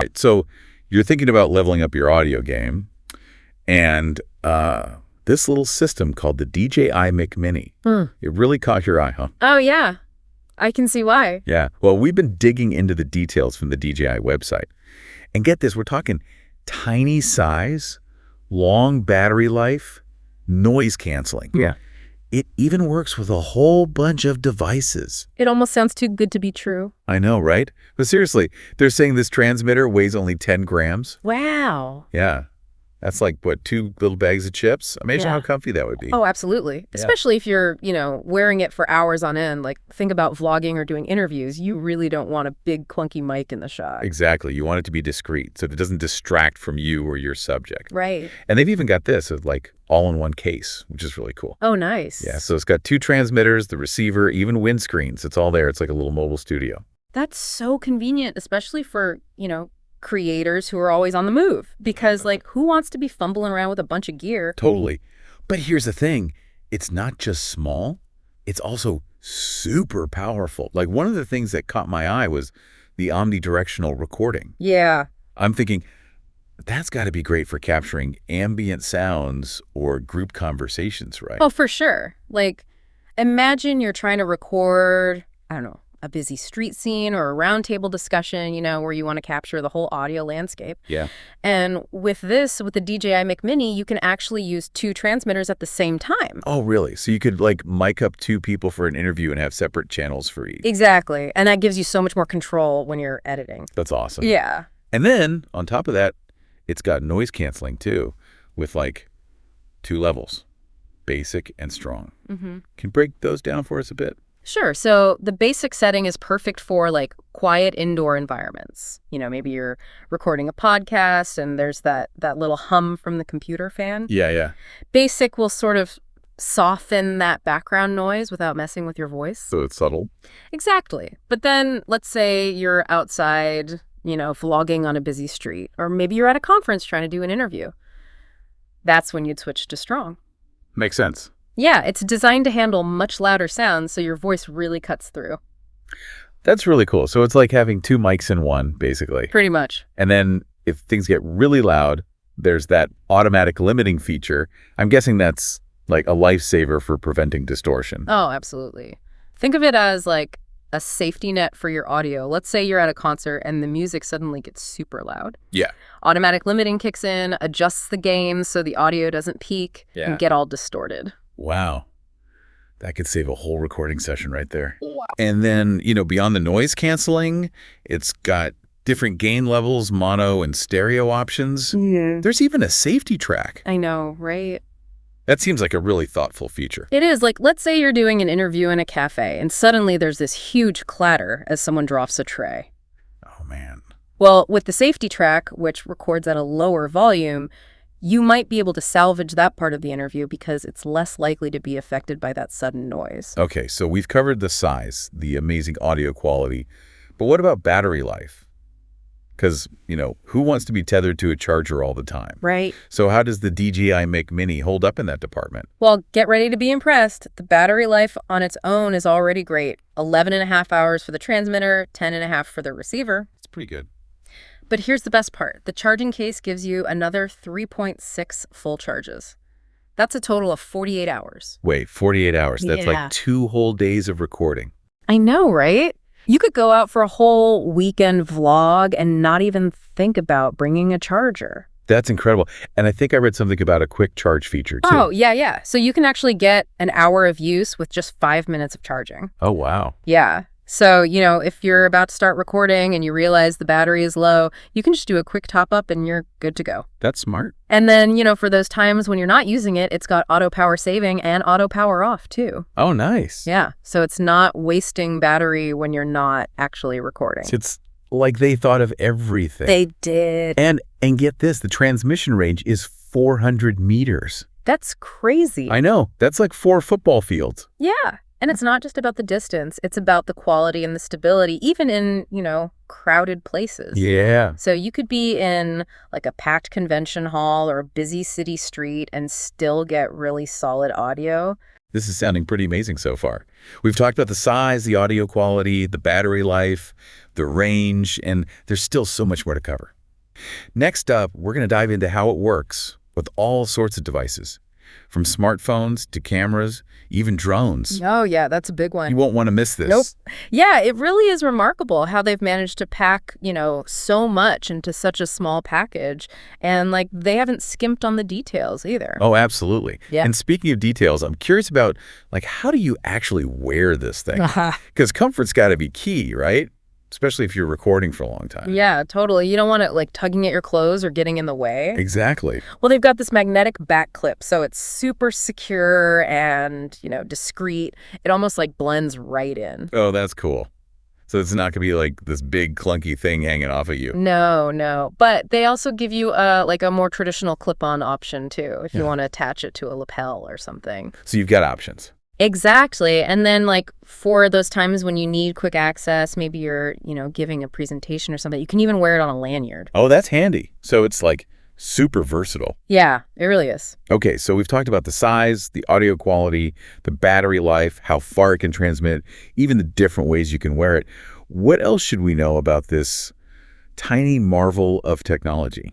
All right, so you're thinking about leveling up your audio game, and this little system called the DJI Mic Mini, it really caught your eye, huh? Oh, yeah. I can see why. Yeah. Well, we've been digging into the details from the DJI website. And get this, we're talking tiny size, long battery life, noise canceling. Yeah. It even works with a whole bunch of devices. It almost sounds too good to be true. I know, right? But seriously, they're saying this transmitter weighs only 10 grams. Wow. Yeah. That's like, what, 2 little bags of chips? Imagine Yeah. how comfy that would be. Oh, absolutely. Yeah. Especially if you're, wearing it for hours on end. Like, think about vlogging or doing interviews. You really don't want a big clunky mic in the shot. Exactly. You want it to be discreet so that it doesn't distract from you or your subject. Right. And they've even got this as like all-in-one case, which is really cool. Oh, nice. Yeah, so it's got 2 transmitters, the receiver, even windscreens. It's all there. It's like a little mobile studio. That's so convenient, especially for, creators who are always on the move. Because, who wants to be fumbling around with a bunch of gear? Totally. But here's the thing. It's not just small. It's also super powerful. Like, one of the things that caught my eye was the omnidirectional recording. Yeah. I'm thinking, that's got to be great for capturing ambient sounds or group conversations, right? Oh, for sure. Imagine you're trying to record, I don't know, a busy street scene or a roundtable discussion, where you want to capture the whole audio landscape. Yeah. And with the DJI Mic Mini, you can actually use 2 transmitters at the same time. Oh, really? So you could mic up 2 people for an interview and have separate channels for each. Exactly. And that gives you so much more control when you're editing. That's awesome. Yeah. And then on top of that, it's got noise canceling too, with 2 levels, basic and strong. Mm-hmm. Can you break those down for us a bit? Sure. So the basic setting is perfect for quiet indoor environments. Maybe you're recording a podcast and there's that little hum from the computer fan. Yeah. Basic will sort of soften that background noise without messing with your voice. So it's subtle. Exactly. But then let's say you're outside, vlogging on a busy street, or maybe you're at a conference trying to do an interview. That's when you'd switch to strong. Makes sense. Yeah, it's designed to handle much louder sounds, so your voice really cuts through. That's really cool. So it's like having 2 mics in one, basically. Pretty much. And then if things get really loud, there's that automatic limiting feature. I'm guessing that's like a lifesaver for preventing distortion. Oh, absolutely. Think of it as a safety net for your audio. Let's say you're at a concert and the music suddenly gets super loud. Yeah. Automatic limiting kicks in, adjusts the gain so the audio doesn't peak and get all distorted. Wow. That could save a whole recording session right there. Wow. And then, beyond the noise canceling, it's got different gain levels, mono and stereo options. Yeah. There's even a safety track. I know, right? That seems like a really thoughtful feature. It is. Let's say you're doing an interview in a cafe and suddenly there's this huge clatter as someone drops a tray. Oh, man. Well, with the safety track, which records at a lower volume, you might be able to salvage that part of the interview because it's less likely to be affected by that sudden noise. Okay, so we've covered the size, the amazing audio quality, but what about battery life? Because, who wants to be tethered to a charger all the time? Right. So how does the DJI Mic Mini hold up in that department? Well, get ready to be impressed. The battery life on its own is already great. 11.5 hours for the transmitter, 10.5 for the receiver. It's pretty good. But here's the best part. The charging case gives you another 3.6 full charges. That's a total of 48 hours. Wait, 48 hours. That's Yeah. like 2 whole days of recording. I know, right? You could go out for a whole weekend vlog and not even think about bringing a charger. That's incredible. And I think I read something about a quick charge feature, too. Oh, yeah. So you can actually get an hour of use with just 5 minutes of charging. Oh, wow. Yeah. So, if you're about to start recording and you realize the battery is low, you can just do a quick top up and you're good to go. That's smart. And then, for those times when you're not using it, it's got auto power saving and auto power off too. Oh, nice. Yeah. So it's not wasting battery when you're not actually recording. It's like they thought of everything. They did. And get this, the transmission range is 400 meters. That's crazy. I know. That's like 4 football fields. Yeah. And it's not just about the distance. It's about the quality and the stability, even in, crowded places. Yeah. So you could be in a packed convention hall or a busy city street and still get really solid audio. This is sounding pretty amazing so far. We've talked about the size, the audio quality, the battery life, the range, and there's still so much more to cover. Next up, we're going to dive into how it works with all sorts of devices, from smartphones to cameras, even drones. Oh, yeah, that's a big one. You won't want to miss this. Nope. Yeah, it really is remarkable how they've managed to pack, so much into such a small package. And, they haven't skimped on the details either. Oh, absolutely. Yeah. And speaking of details, I'm curious about, how do you actually wear this thing? Because comfort's got to be key, right? Especially if you're recording for a long time. Yeah, totally. You don't want it tugging at your clothes or getting in the way. Exactly. Well, they've got this magnetic back clip, so it's super secure and, discreet. It almost blends right in. Oh, that's cool. So it's not going to be this big clunky thing hanging off of you. No. But they also give you a more traditional clip-on option too, if you want to attach it to a lapel or something. So you've got options. Exactly. And then for those times when you need quick access, maybe you're, giving a presentation or something, you can even wear it on a lanyard. Oh, that's handy. So it's super versatile. Yeah, it really is. Okay, so we've talked about the size, the audio quality, the battery life, how far it can transmit, even the different ways you can wear it. What else should we know about this tiny marvel of technology?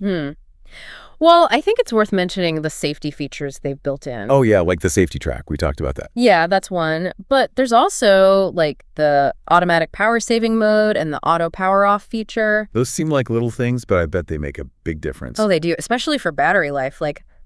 Well, I think it's worth mentioning the safety features they've built in. Oh, yeah, the safety track. We talked about that. Yeah, that's one. But there's also the automatic power saving mode and the auto power off feature. Those seem like little things, but I bet they make a big difference. Oh, they do, especially for battery life.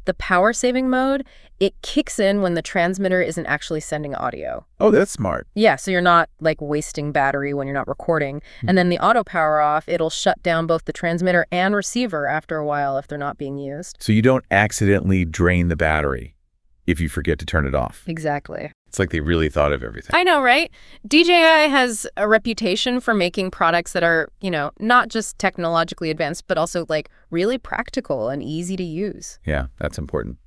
The power saving mode, it kicks in when the transmitter isn't actually sending audio. Oh, that's smart. Yeah, so you're not wasting battery when you're not recording. And then the auto power off, it'll shut down both the transmitter and receiver after a while if they're not being used. So you don't accidentally drain the battery if you forget to turn it off. Exactly. It's like they really thought of everything. I know, right? DJI has a reputation for making products that are, not just technologically advanced, but also really practical and easy to use. Yeah, that's important.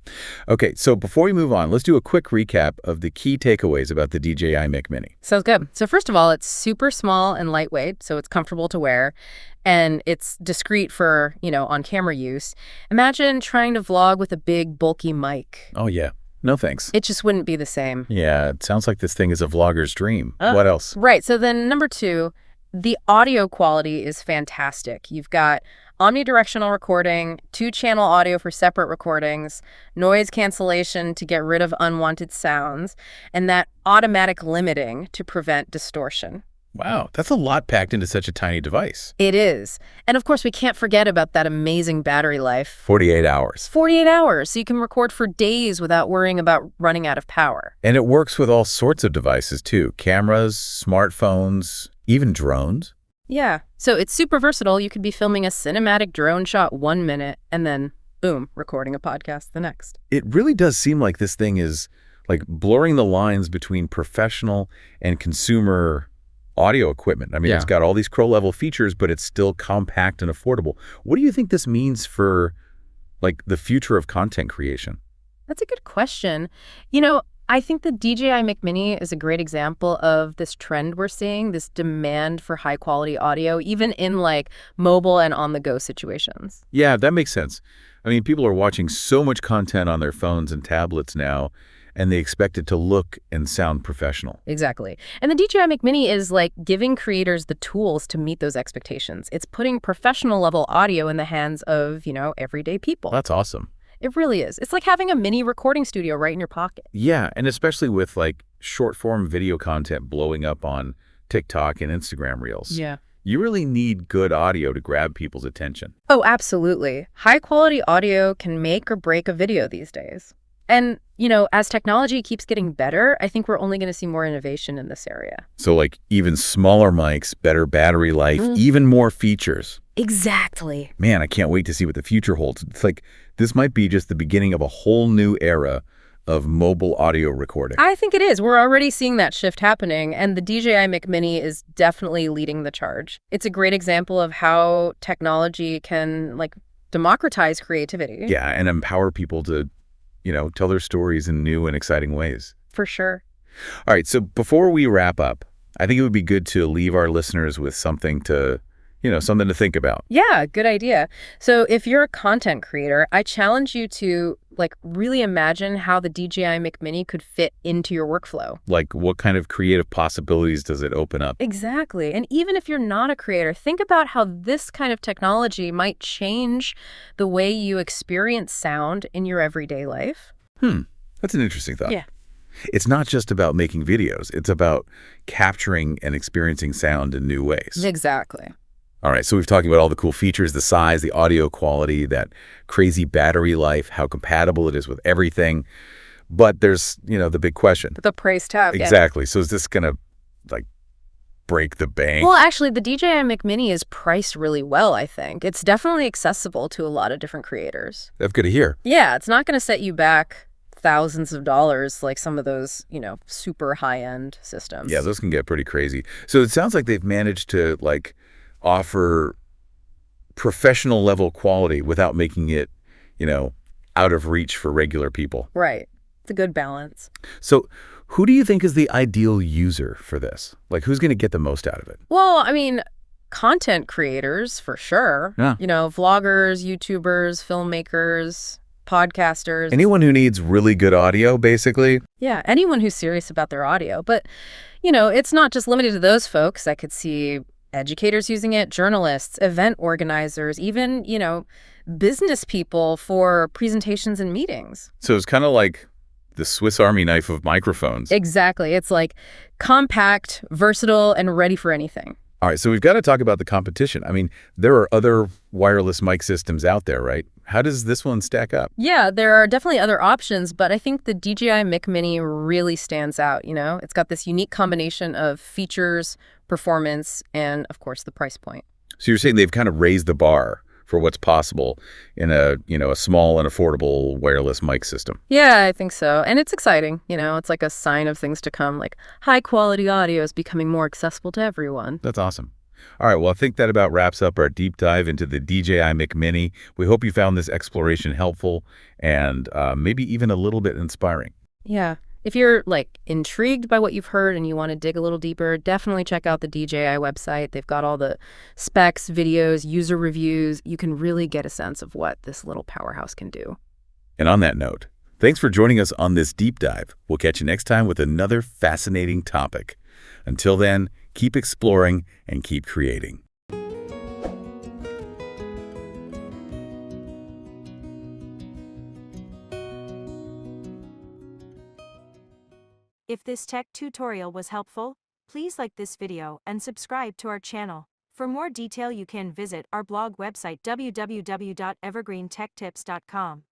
Okay, so before we move on, let's do a quick recap of the key takeaways about the DJI Mic Mini. Sounds good. So first of all, it's super small and lightweight, so it's comfortable to wear. And it's discreet for, on-camera use. Imagine trying to vlog with a big, bulky mic. Oh, yeah. No thanks. It just wouldn't be the same. Yeah, it sounds like this thing is a vlogger's dream. What else? Right. So then number 2, the audio quality is fantastic. You've got omnidirectional recording, 2-channel audio for separate recordings, noise cancellation to get rid of unwanted sounds, and that automatic limiting to prevent distortion. Wow, that's a lot packed into such a tiny device. It is. And of course, we can't forget about that amazing battery life. 48 hours. 48 hours, so you can record for days without worrying about running out of power. And it works with all sorts of devices, too. Cameras, smartphones, even drones. Yeah, so it's super versatile. You could be filming a cinematic drone shot 1 minute and then, boom, recording a podcast the next. It really does seem like this thing is blurring the lines between professional and consumer audio equipment. I mean, It's got all these Pro-level features, but it's still compact and affordable. What do you think this means for, the future of content creation? That's a good question. I think the DJI Mic Mini is a great example of this trend we're seeing, this demand for high-quality audio, even in, mobile and on-the-go situations. Yeah, that makes sense. I mean, people are watching so much content on their phones and tablets now, and they expect it to look and sound professional. Exactly. And the DJI Mic Mini is giving creators the tools to meet those expectations. It's putting professional level audio in the hands of, everyday people. That's awesome. It really is. It's like having a mini recording studio right in your pocket. Yeah, and especially with short form video content blowing up on TikTok and Instagram Reels. Yeah. You really need good audio to grab people's attention. Oh, absolutely. High quality audio can make or break a video these days. And, as technology keeps getting better, I think we're only going to see more innovation in this area. So even smaller mics, better battery life, even more features. Exactly. Man, I can't wait to see what the future holds. It's this might be just the beginning of a whole new era of mobile audio recording. I think it is. We're already seeing that shift happening, and the DJI Mic Mini is definitely leading the charge. It's a great example of how technology can, democratize creativity. Yeah, and empower people to tell their stories in new and exciting ways. For sure. All right, so before we wrap up, I think it would be good to leave our listeners with something to think about. Yeah, good idea. So if you're a content creator, I challenge you to Like, really imagine how the DJI Mic Mini could fit into your workflow. Like, what kind of creative possibilities does it open up? Exactly. And even if you're not a creator, think about how this kind of technology might change the way you experience sound in your everyday life. That's an interesting thought. Yeah. It's not just about making videos. It's about capturing and experiencing sound in new ways. Exactly. All right, so we've talked about all the cool features, the size, the audio quality, that crazy battery life, how compatible it is with everything. But there's, the big question. The price tag. Exactly. So is this going to, like, break the bank? Well, actually, the DJI Mic Mini is priced really well, I think. It's definitely accessible to a lot of different creators. That's good to hear. Yeah, it's not going to set you back thousands of dollars like some of those, super high-end systems. Yeah, those can get pretty crazy. So it sounds like they've managed to, like, offer professional level quality without making it, out of reach for regular people. Right. It's a good balance. So who do you think is the ideal user for this? Like, who's going to get the most out of it? Well, I mean, content creators, for sure. Yeah. Vloggers, YouTubers, filmmakers, podcasters. Anyone who needs really good audio, basically. Yeah, anyone who's serious about their audio. But, it's not just limited to those folks. I could see educators using it, journalists, event organizers, even, business people for presentations and meetings. So it's kind of like the Swiss Army knife of microphones. Exactly. It's like compact, versatile, and ready for anything. All right, so we've got to talk about the competition. I mean, there are other wireless mic systems out there, right? How does this one stack up? Yeah, there are definitely other options, but I think the DJI Mic Mini really stands out, It's got this unique combination of features, performance, and, of course, the price point. So you're saying they've kind of raised the bar for what's possible in a small and affordable wireless mic system. Yeah, I think so. And it's exciting, It's like a sign of things to come, like high-quality audio is becoming more accessible to everyone. That's awesome. All right, well, I think that about wraps up our deep dive into the DJI Mic Mini. We hope you found this exploration helpful and maybe even a little bit inspiring. Yeah. If you're, intrigued by what you've heard and you want to dig a little deeper, definitely check out the DJI website. They've got all the specs, videos, user reviews. You can really get a sense of what this little powerhouse can do. And on that note, thanks for joining us on this deep dive. We'll catch you next time with another fascinating topic. Until then, keep exploring and keep creating. If this tech tutorial was helpful, please like this video and subscribe to our channel. For more detail, you can visit our blog website www.evergreentechtips.com.